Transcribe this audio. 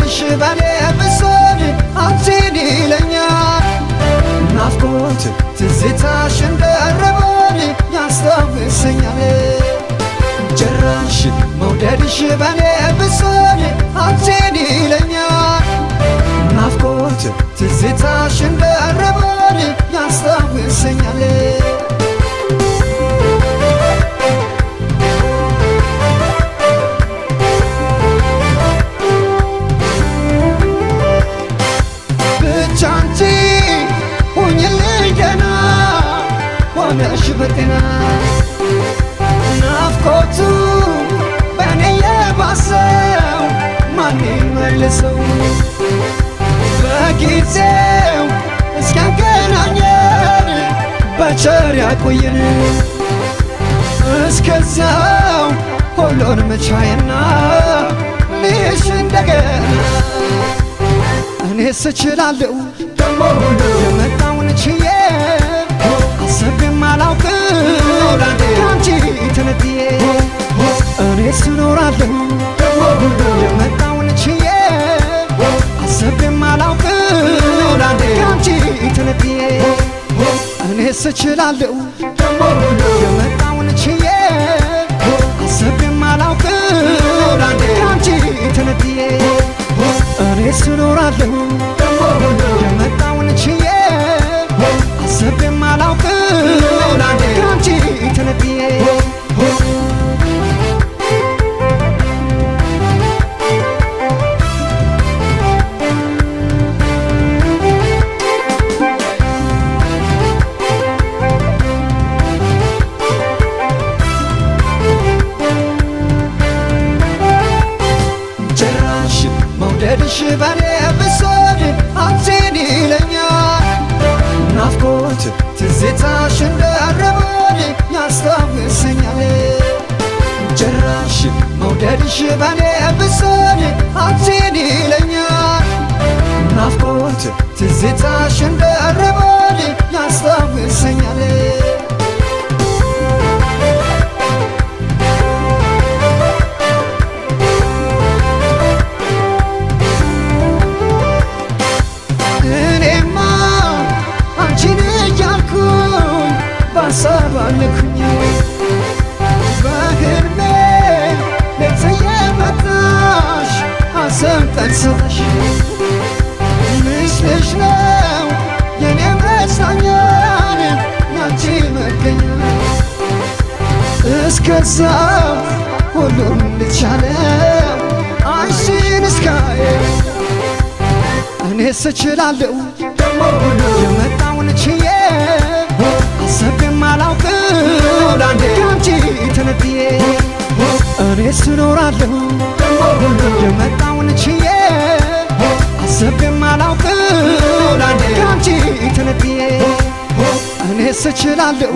መውደድሽ በኔ ብሶኝ አንቺን ይለኛል ናፍቆት ትዝታሽ እንደረቦኝ ያስታውሰኛል ጭራሽ መውደድሽ በኔ ብሶኝ አንቺን ይለኛል ናፍቆት ትዝታሽ እንደረቦኝ ያስታውሰኛል ሆነሽ በጤና ናፍቆቱ በኔ የባሰው ማን ይመልሰው በጊዜው እስኪያገናኘን በቸር ያቆየን እስከዚያው ሁሉን መቻዬና ልሽ እንደገና እኔስ እችላለሁ ደሞ ሁሉ የመጣውን ችዬ አሰብም አላውቅም ካንቺ ተነጥዬ እኔስ እኖራለሁ የመጣውን ችዬ አሰብም አላውቅም ካንቺ ተነጥዬ እኔስ እችላለሁ የመጣውን ችዬ አሰብም አላውቅም ካንቺ ተነጥዬ እኔስ እኖራለሁ የመጣውን ችዬ አሰብም አላውቅም ካንቺ ተነጥዬ ጭራሽ መውደድሽ በኔ ብሶኝ አንቺን ይለኛል ናፍቆት ትዝታሽ እንደረቦኝ ያስታውሰኛል ጭራሽ መውደድሽ በኔ ብሶኝ አንቺን ይለኛል ናፍቆት ትዝታሽ እንደረቦኝ ያስታውሰኛል ባሳባልኩኝ በህልሜ ሌት የመጣሽ ሐዘን ጠንሰሽ ምስልሽ ነው የኔ መጽናኛን ያንቺ መገኛ እስከዛው ሁሉም ልቻለው አንቺን እስካየው እኔስ እችላለሁ ደሞ ሁሉ የመጣውን ችዬ አሰብም አላውቅም ካንቺ ተነጥዬ እኔስ እኖራለሁ የመጣውን ችዬ አሰብም አላውቅም ካንቺ ተነጥዬ እኔስ እችላለሁ